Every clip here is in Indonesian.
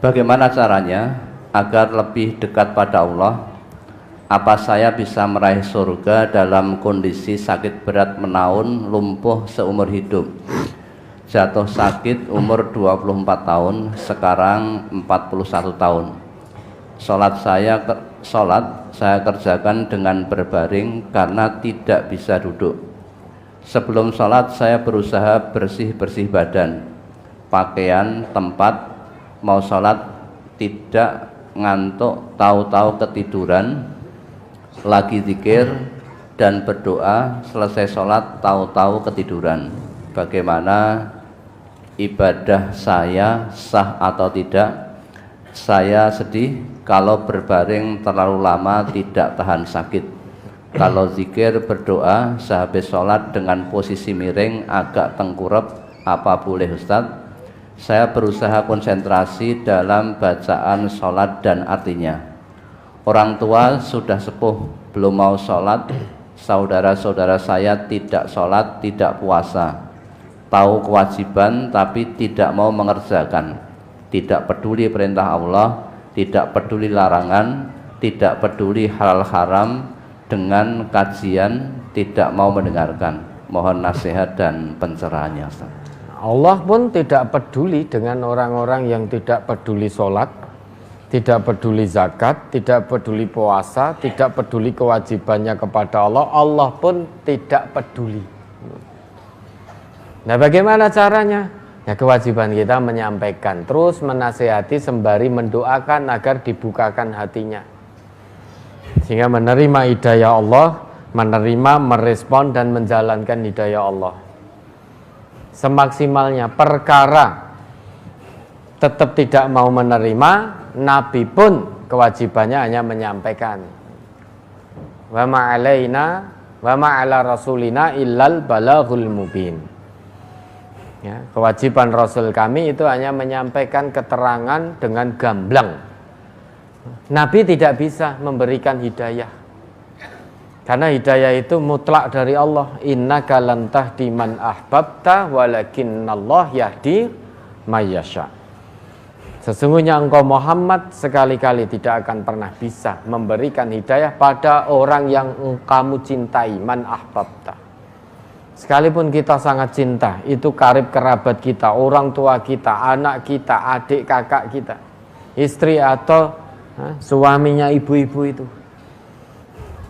Bagaimana caranya agar lebih dekat pada Allah? Apa saya bisa meraih surga dalam kondisi sakit berat menaun, lumpuh seumur hidup? Jatuh sakit umur 24 tahun, sekarang 41 tahun. Sholat saya kerjakan dengan berbaring karena tidak bisa duduk. Sebelum sholat saya berusaha bersih-bersih badan, pakaian, tempat. Mau sholat tidak ngantuk, tahu-tahu ketiduran, lagi zikir dan berdoa, selesai sholat tahu-tahu ketiduran. Bagaimana ibadah saya, sah atau tidak? Saya sedih kalau berbaring terlalu lama tidak tahan sakit. Kalau zikir berdoa sehabis sholat dengan posisi miring agak tengkurap, apa boleh Ustadz? Saya berusaha konsentrasi dalam bacaan sholat dan artinya. Orang tua sudah sepuh belum mau sholat, saudara-saudara saya tidak sholat, tidak puasa, tahu kewajiban tapi tidak mau mengerjakan, tidak peduli perintah Allah, tidak peduli larangan, tidak peduli halal haram, dengan kajian tidak mau mendengarkan. Mohon nasihat dan pencerahannya, Ustaz. Allah pun tidak peduli dengan orang-orang yang tidak peduli sholat, tidak peduli zakat, tidak peduli puasa, tidak peduli kewajibannya kepada Allah. Allah pun tidak peduli. Nah, bagaimana caranya? Ya, kewajiban kita menyampaikan, terus menasihati sembari mendoakan agar dibukakan hatinya, sehingga menerima hidayah Allah, menerima, merespon dan menjalankan hidayah Allah semaksimalnya. Perkara tetap tidak mau menerima, Nabi pun kewajibannya hanya menyampaikan. Wa ma alaina wa ma ala rasulina illal balaghul mubin. Ya, kewajiban Rasul kami itu hanya menyampaikan keterangan dengan gamblang. Nabi tidak bisa memberikan hidayah, karena hidayah itu mutlak dari Allah. Innaka lan tahdi man ahbabta walakinnallah yahdi may yasha. Sesungguhnya engkau Muhammad sekali-kali tidak akan pernah bisa memberikan hidayah pada orang yang kamu cintai, man ahbabta. Sekalipun kita sangat cinta, itu karib kerabat kita, orang tua kita, anak kita, adik kakak kita, istri atau suaminya ibu-ibu itu.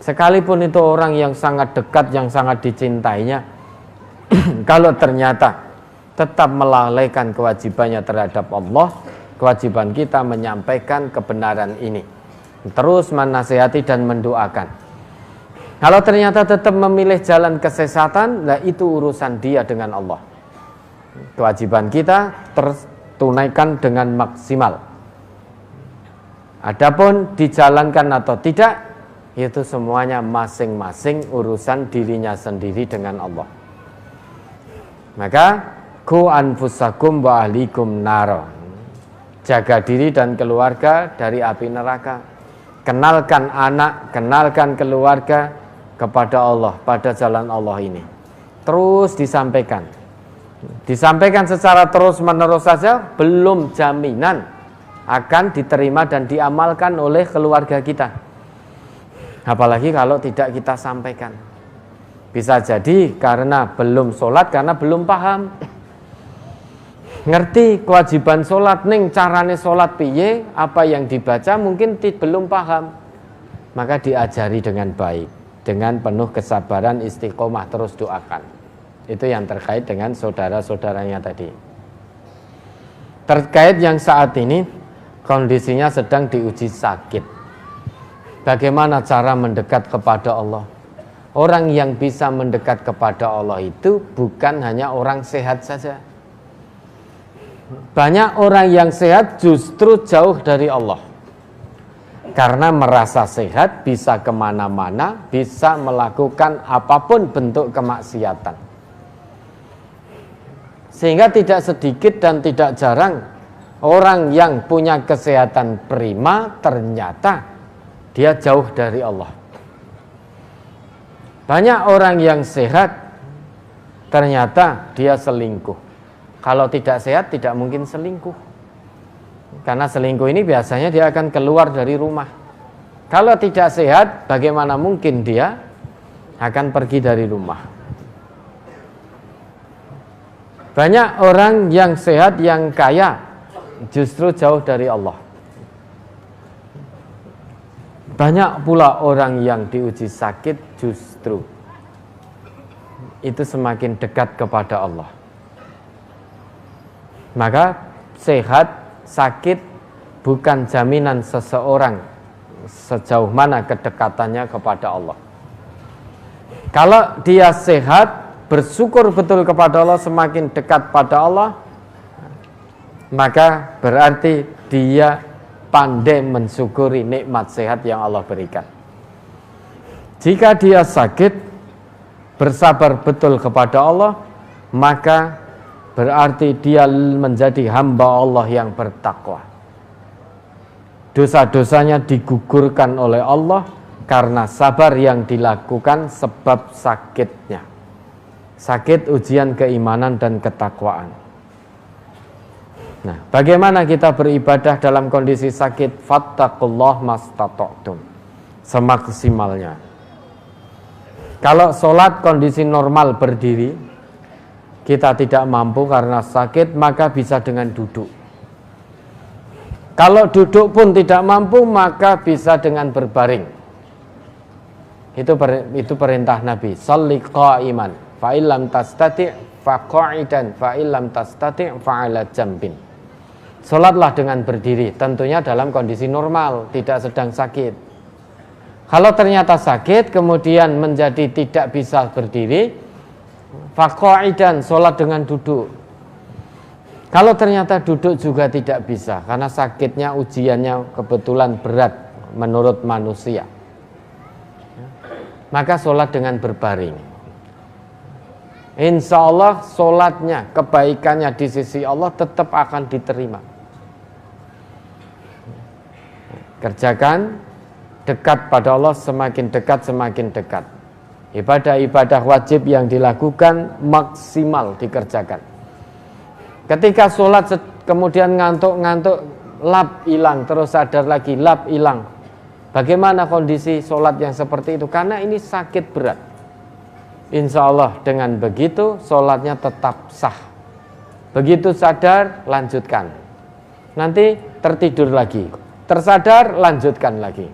Sekalipun itu orang yang sangat dekat, yang sangat dicintainya, kalau ternyata tetap melalaikan kewajibannya terhadap Allah, kewajiban kita menyampaikan kebenaran ini, terus menasihati dan mendoakan. Kalau ternyata tetap memilih jalan kesesatan, nah itu urusan dia dengan Allah. Kewajiban kita tertunaikan dengan maksimal. Adapun dijalankan atau tidak, itu semuanya masing-masing urusan dirinya sendiri dengan Allah. Maka ku anfusakum wa ahlikum naro, jaga diri dan keluarga dari api neraka. Kenalkan anak, kenalkan keluarga kepada Allah, pada jalan Allah ini. Terus disampaikan. Disampaikan secara terus menerus saja belum jaminan akan diterima dan diamalkan oleh keluarga kita. Apalagi kalau tidak kita sampaikan. Bisa jadi karena belum sholat, karena belum paham. Ngerti kewajiban sholat, ning carane sholat piye, apa yang dibaca mungkin belum paham. Maka diajari dengan baik, dengan penuh kesabaran, istiqomah, terus doakan. Itu yang terkait dengan saudara-saudaranya tadi. Terkait yang saat ini kondisinya sedang diuji sakit. Bagaimana cara mendekat kepada Allah? Orang yang bisa mendekat kepada Allah itu bukan hanya orang sehat saja. Banyak orang yang sehat justru jauh dari Allah. Karena merasa sehat, bisa kemana-mana, bisa melakukan apapun bentuk kemaksiatan. Sehingga tidak sedikit dan tidak jarang orang yang punya kesehatan prima ternyata dia jauh dari Allah. Banyak orang yang sehat ternyata dia selingkuh. Kalau tidak sehat tidak mungkin selingkuh. Karena selingkuh ini biasanya dia akan keluar dari rumah. Kalau tidak sehat, bagaimana mungkin dia akan pergi dari rumah? Banyak orang yang sehat, yang kaya, justru jauh dari Allah. Banyak pula orang yang diuji sakit, justru itu semakin dekat kepada Allah. Maka sehat, sakit bukan jaminan seseorang sejauh mana kedekatannya kepada Allah. Kalau dia sehat, bersyukur betul kepada Allah, semakin dekat pada Allah, maka berarti dia pandai mensyukuri nikmat sehat yang Allah berikan. Jika dia sakit, bersabar betul kepada Allah, maka berarti dia menjadi hamba Allah yang bertakwa. Dosa-dosanya digugurkan oleh Allah karena sabar yang dilakukan sebab sakitnya. Sakit ujian keimanan dan ketakwaan. Nah, bagaimana kita beribadah dalam kondisi sakit? Fattaqullah mastata'tum, semaksimalnya. Kalau sholat kondisi normal berdiri, kita tidak mampu karena sakit, maka bisa dengan duduk. Kalau duduk pun tidak mampu, maka bisa dengan berbaring. Itu perintah Nabi. Shalli qa'iman, fa illam tastati' fa qa'idan, fa illam tastati' fa 'ala jambin. Salatlah dengan berdiri, tentunya dalam kondisi normal, tidak sedang sakit. Kalau ternyata sakit kemudian menjadi tidak bisa berdiri, faqa'idan, sholat dengan duduk. Kalau ternyata duduk juga tidak bisa karena sakitnya, ujiannya kebetulan berat menurut manusia, maka sholat dengan berbaring. Insya Allah sholatnya, kebaikannya di sisi Allah tetap akan diterima. Kerjakan, dekat pada Allah, semakin dekat semakin dekat. Ibadah-ibadah wajib yang dilakukan maksimal dikerjakan. Ketika sholat kemudian ngantuk-ngantuk, lap hilang, terus sadar lagi, lap hilang. Bagaimana kondisi sholat yang seperti itu? Karena ini sakit berat. Insya Allah dengan begitu sholatnya tetap sah. Begitu sadar, lanjutkan. Nanti tertidur lagi, tersadar, lanjutkan lagi.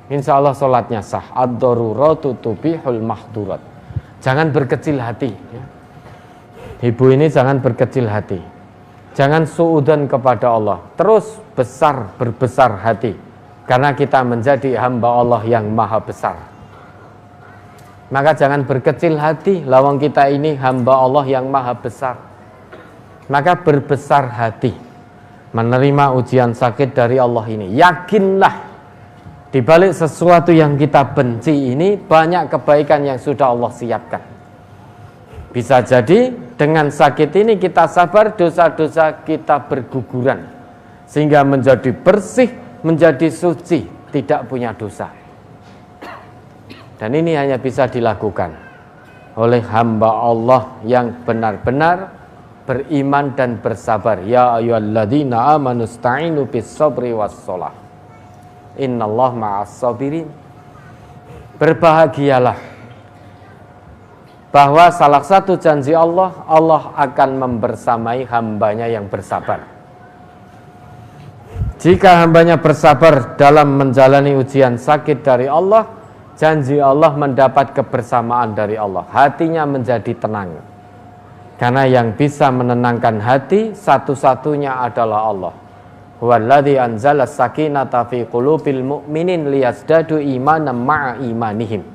Insya Allah sholatnya sah. Ad-daruratu tubihul mahdurat. Jangan berkecil hati. Ibu ini jangan berkecil hati. Jangan suudzon kepada Allah. Terus berbesar hati. Karena kita menjadi hamba Allah yang maha besar. Maka jangan berkecil hati. Lawang kita ini hamba Allah yang maha besar. Maka berbesar hati menerima ujian sakit dari Allah ini. Yakinlah, di balik sesuatu yang kita benci ini banyak kebaikan yang sudah Allah siapkan. Bisa jadi dengan sakit ini kita sabar, dosa-dosa kita berguguran sehingga menjadi bersih, menjadi suci, tidak punya dosa. Dan ini hanya bisa dilakukan oleh hamba Allah yang benar-benar beriman dan bersabar. Ya ayyuhalladzina amanu sta'inu bis sabri was shalah. Innallaha ma'as sabirin. Berbahagialah bahwa salah satu janji Allah, Allah akan membersamai hambanya yang bersabar. Jika hambanya bersabar dalam menjalani ujian sakit dari Allah, janji Allah mendapat kebersamaan dari Allah. Hatinya menjadi tenang. Karena yang bisa menenangkan hati satu-satunya adalah Allah. Huwallazi anzala sakinata fi qulubil mu'minin liyazdadu imanan ma'a imanihim.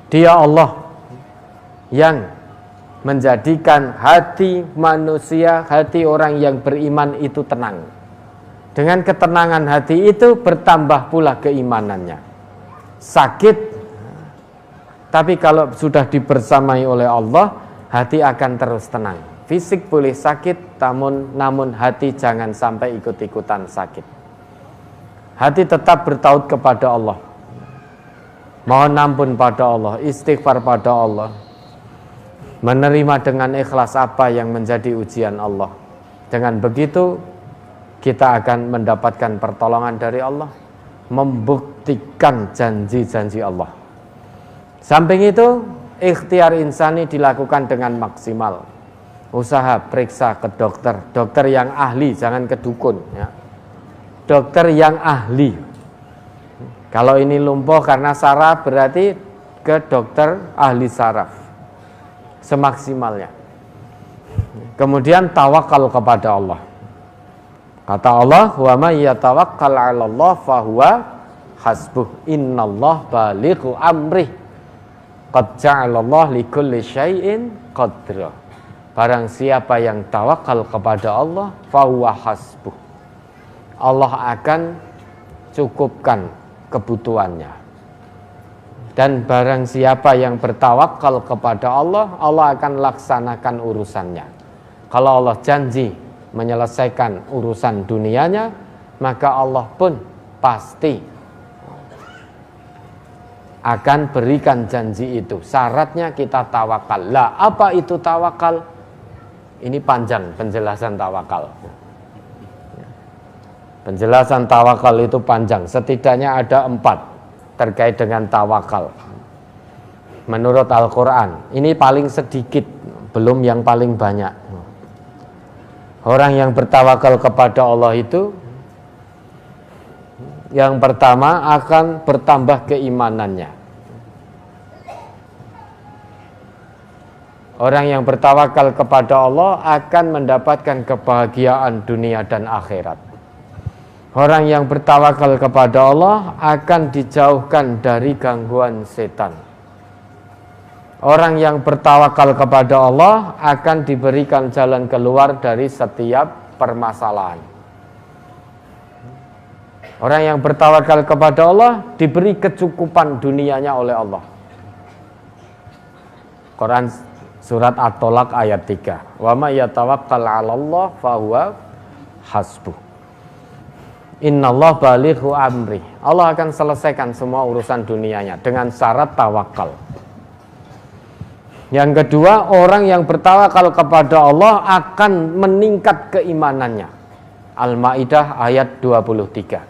Dia Allah yang menjadikan hati manusia, hati orang yang beriman itu tenang. Dengan ketenangan hati itu bertambah pula keimanannya. Sakit, tapi kalau sudah dibersamai oleh Allah, hati akan terus tenang. Fisik boleh sakit, namun hati jangan sampai ikut-ikutan sakit. Hati tetap bertaut kepada Allah. Mohon ampun pada Allah, istighfar pada Allah. Menerima dengan ikhlas apa yang menjadi ujian Allah. Dengan begitu kita akan mendapatkan pertolongan dari Allah, membuktikan janji-janji Allah. Samping itu, ikhtiar insani dilakukan dengan maksimal. Usaha periksa ke dokter yang ahli, jangan ke dukun ya. Dokter yang ahli. Kalau ini lumpuh karena saraf, berarti ke dokter ahli saraf semaksimalnya. Kemudian tawakal kepada Allah. Kata Allah, wa may yatawakkal 'ala Allah fahuwa hasbuh. Innallah balighu amrih. Qad ja'alallah likulli syai'in qadra. Barang siapa yang tawakal kepada Allah, fahuwa hasbuh. Allah akan cukupkan kebutuhannya. Dan barang siapa yang bertawakal kepada Allah, Allah akan laksanakan urusannya. Kalau Allah janji menyelesaikan urusan dunianya, maka Allah pun pasti akan berikan janji itu. Syaratnya kita tawakal. Lah, apa itu tawakal? Ini panjang penjelasan tawakal. Penjelasan tawakal itu panjang. Setidaknya ada 4 terkait dengan tawakal. Menurut Al-Quran, ini paling sedikit, belum yang paling banyak. Orang yang bertawakal kepada Allah itu, yang pertama akan bertambah keimanannya. Orang yang bertawakal kepada Allah akan mendapatkan kebahagiaan dunia dan akhirat. Orang yang bertawakal kepada Allah akan dijauhkan dari gangguan setan. Orang yang bertawakal kepada Allah akan diberikan jalan keluar dari setiap permasalahan. Orang yang bertawakal kepada Allah diberi kecukupan dunianya oleh Allah. Quran surat At-Tolak ayat 3. Wa may yatawakkal 'ala Allah fahuwa hasbuh. Innallah balighu amri. Allah akan selesaikan semua urusan dunianya dengan syarat tawakal. Yang kedua, orang yang bertawakal kepada Allah akan meningkat keimanannya. Al-Maidah ayat 23.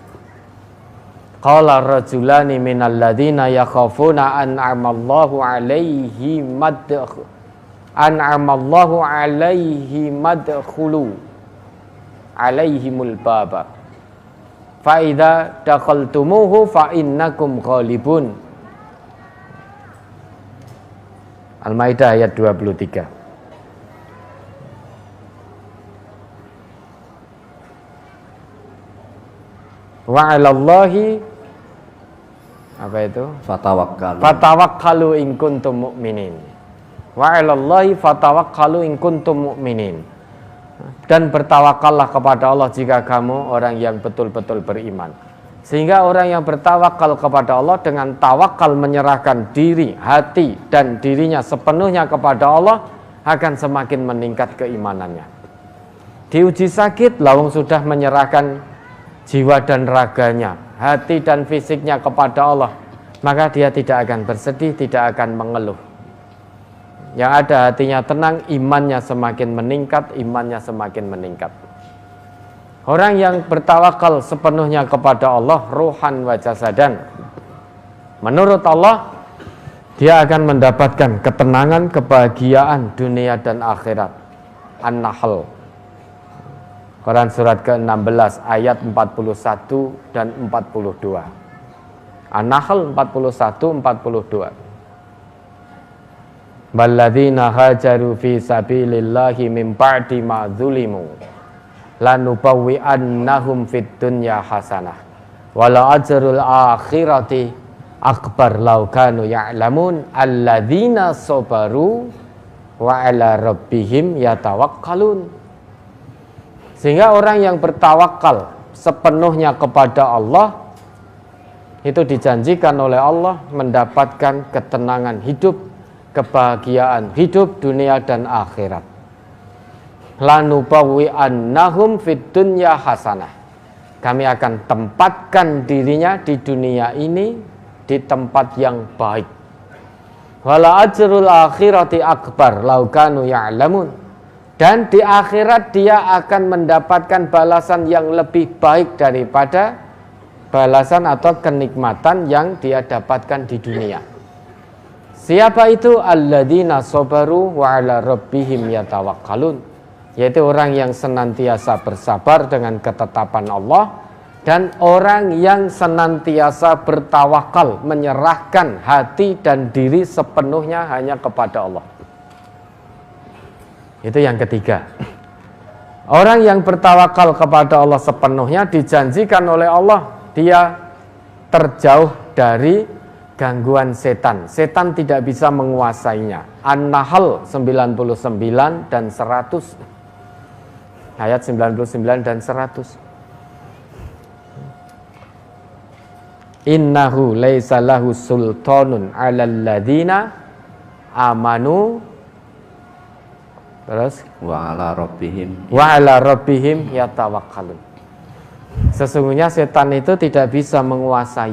Qala rajulani minal ladzina yakhafuna an'amallahu 'alaihi madkhulu 'alaihimul baba. Fa'idha dakhaltumuhu fa'innakum ghalibun. Al-Maidah ayat 23. Wa 'alallahi apa itu? Fatawakkalu in kuntum mu'minin. Wa 'alallahi fatawakkalu in kuntum mu'minin. Dan bertawakallah kepada Allah jika kamu orang yang betul-betul beriman. Sehingga orang yang bertawakal kepada Allah dengan tawakal menyerahkan diri, hati, dan dirinya sepenuhnya kepada Allah akan semakin meningkat keimanannya. Diuji sakit, lawang sudah menyerahkan jiwa dan raganya, hati dan fisiknya kepada Allah, maka dia tidak akan bersedih, tidak akan mengeluh. Yang ada hatinya tenang, imannya semakin meningkat, imannya semakin meningkat. Orang yang bertawakal sepenuhnya kepada Allah, ruhan wa jasadan, menurut Allah, dia akan mendapatkan ketenangan, kebahagiaan dunia dan akhirat. An-Nahl, Quran surat ke-16 ayat 41 dan 42. An-Nahl 41-42. Balladzina hajaru fi sabilillahi min ba'di ma zulimu lanubawwi'annahum fid dunya hasanah wala ajrul akhirati akbar law kanu ya'lamun alladzina sabaru wa ala rabbihim yatawakkalun. Sehingga orang yang bertawakal sepenuhnya kepada Allah itu dijanjikan oleh Allah mendapatkan ketenangan hidup, kebahagiaan hidup dunia dan akhirat. Lanubawwi'annahum fid dunya hasanah. Kami akan tempatkan dirinya di dunia ini di tempat yang baik. Wala ajrul akhirati akbar law kanu ya'lamun. Dan di akhirat dia akan mendapatkan balasan yang lebih baik daripada balasan atau kenikmatan yang dia dapatkan di dunia. Siapa itu? Alladzina sabaru wa ala rabbihim yatawakkalun, yaitu orang yang senantiasa bersabar dengan ketetapan Allah dan orang yang senantiasa bertawakal, menyerahkan hati dan diri sepenuhnya hanya kepada Allah. Itu yang ketiga. Orang yang bertawakal kepada Allah sepenuhnya dijanjikan oleh Allah dia terjauh dari gangguan setan. Setan tidak bisa menguasainya. An-Nahl 99 dan 100. Ayat 99 dan 100. Innahu laisa lahu sultanun 'alal ladzina amanu. Terus Wa ala rabbihim yatawakkalun. Sesungguhnya setan itu tidak bisa menguasai.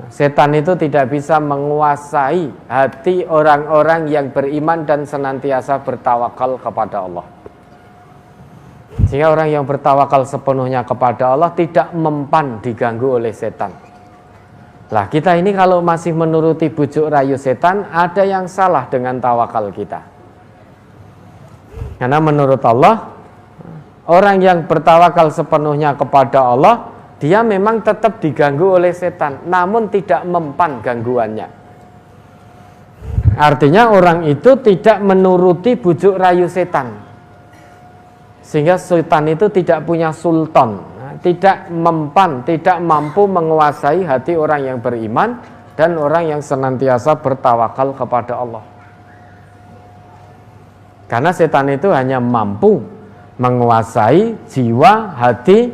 Setan itu tidak bisa menguasai hati orang-orang yang beriman dan senantiasa bertawakal kepada Allah. Sehingga orang yang bertawakal sepenuhnya kepada Allah tidak mempan diganggu oleh setan. Lah kita ini kalau masih menuruti bujuk rayu setan, ada yang salah dengan tawakal kita. Karena menurut Allah, orang yang bertawakal sepenuhnya kepada Allah, dia memang tetap diganggu oleh setan, namun tidak mempan gangguannya. Artinya orang itu tidak menuruti bujuk rayu setan. Sehingga setan itu tidak punya sultan, tidak mempan, tidak mampu menguasai hati orang yang beriman dan orang yang senantiasa bertawakal kepada Allah. Karena setan itu hanya mampu menguasai jiwa, hati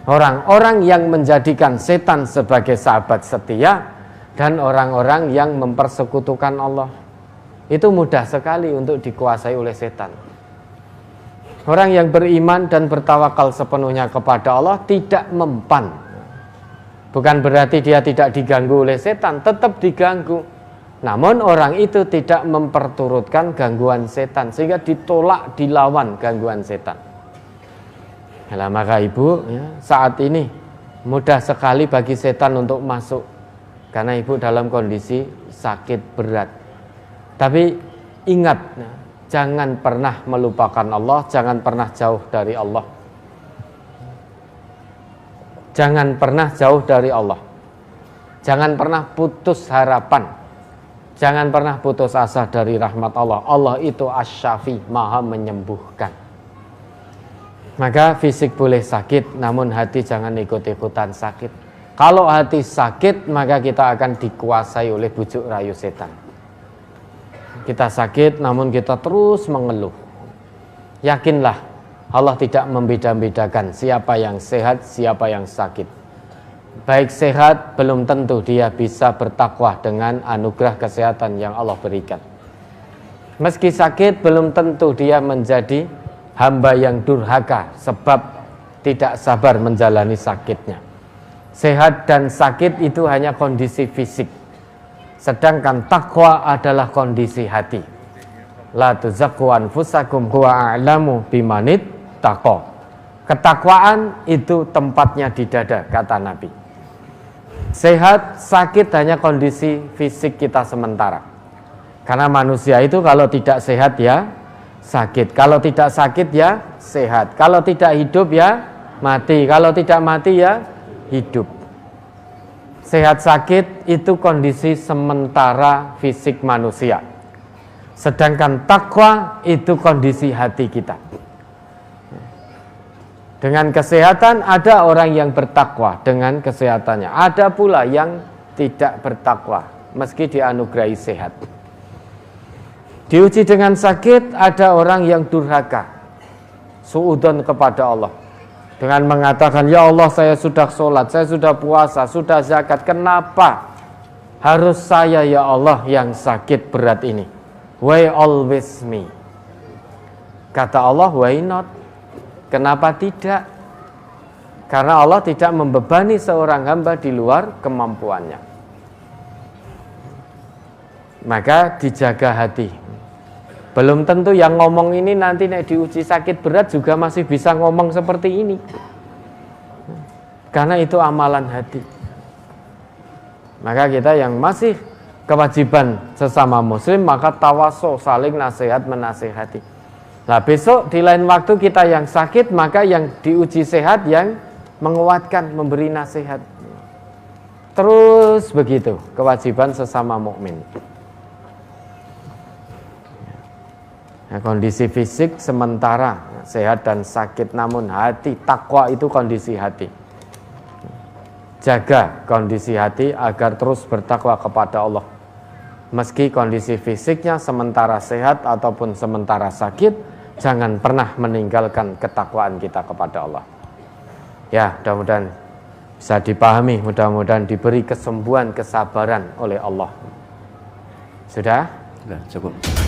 orang-orang yang menjadikan setan sebagai sahabat setia dan orang-orang yang mempersekutukan Allah. Itu mudah sekali untuk dikuasai oleh setan. Orang yang beriman dan bertawakal sepenuhnya kepada Allah tidak mempan. Bukan berarti dia tidak diganggu oleh setan, tetap diganggu. Namun orang itu tidak memperturutkan gangguan setan, sehingga ditolak, dilawan gangguan setan. Nah, maka ibu saat ini mudah sekali bagi setan untuk masuk, karena ibu dalam kondisi sakit berat. Tapi ingat, jangan pernah melupakan Allah, jangan pernah jauh dari Allah. Jangan pernah jauh dari Allah. Jangan pernah putus harapan. Jangan pernah putus asa dari rahmat Allah. Allah itu Asy-Syafi, Maha menyembuhkan. Maka fisik boleh sakit, namun hati jangan ikut-ikutan sakit. Kalau hati sakit, maka kita akan dikuasai oleh bujuk rayu setan. Kita sakit, namun kita terus mengeluh. Yakinlah, Allah tidak membeda-bedakan siapa yang sehat, siapa yang sakit. Baik sehat, belum tentu dia bisa bertakwa dengan anugerah kesehatan yang Allah berikan. Meski sakit, belum tentu dia menjadi hamba yang durhaka sebab tidak sabar menjalani sakitnya. Sehat dan sakit itu hanya kondisi fisik, sedangkan takwa adalah kondisi hati. La tuzakku anfusakum huwa a'lamu bimanit taqwa. Ketakwaan itu tempatnya di dada, kata Nabi. Sehat, sakit hanya kondisi fisik kita sementara. Karena manusia itu kalau tidak sehat ya sakit, kalau tidak sakit ya sehat, kalau tidak hidup ya mati, kalau tidak mati ya hidup. Sehat sakit itu kondisi sementara fisik manusia. Sedangkan takwa itu kondisi hati kita. Dengan kesehatan ada orang yang bertakwa dengan kesehatannya. Ada pula yang tidak bertakwa meski dianugerahi sehat. Diuji dengan sakit, ada orang yang durhaka, suudzon kepada Allah, dengan mengatakan, ya Allah, saya sudah sholat, saya sudah puasa, sudah zakat, kenapa harus saya ya Allah yang sakit berat ini? Why always me? Kata Allah, why not? Kenapa tidak? Karena Allah tidak membebani seorang hamba di luar kemampuannya. Maka dijaga hati. Belum tentu yang ngomong ini nanti nek diuji sakit berat juga masih bisa ngomong seperti ini. Karena itu amalan hati. Maka kita yang masih kewajiban sesama muslim, maka tawaso, saling nasihat menasihati. Nah besok di lain waktu kita yang sakit, maka yang diuji sehat yang menguatkan, memberi nasihat. Terus begitu kewajiban sesama mukmin. Nah, kondisi fisik sementara sehat dan sakit, namun hati, takwa itu kondisi hati. Jaga kondisi hati agar terus bertakwa kepada Allah. Meski kondisi fisiknya sementara sehat ataupun sementara sakit, jangan pernah meninggalkan ketakwaan kita kepada Allah. Ya, mudah-mudahan bisa dipahami, mudah-mudahan diberi kesembuhan, kesabaran oleh Allah. Sudah? Sudah cukup.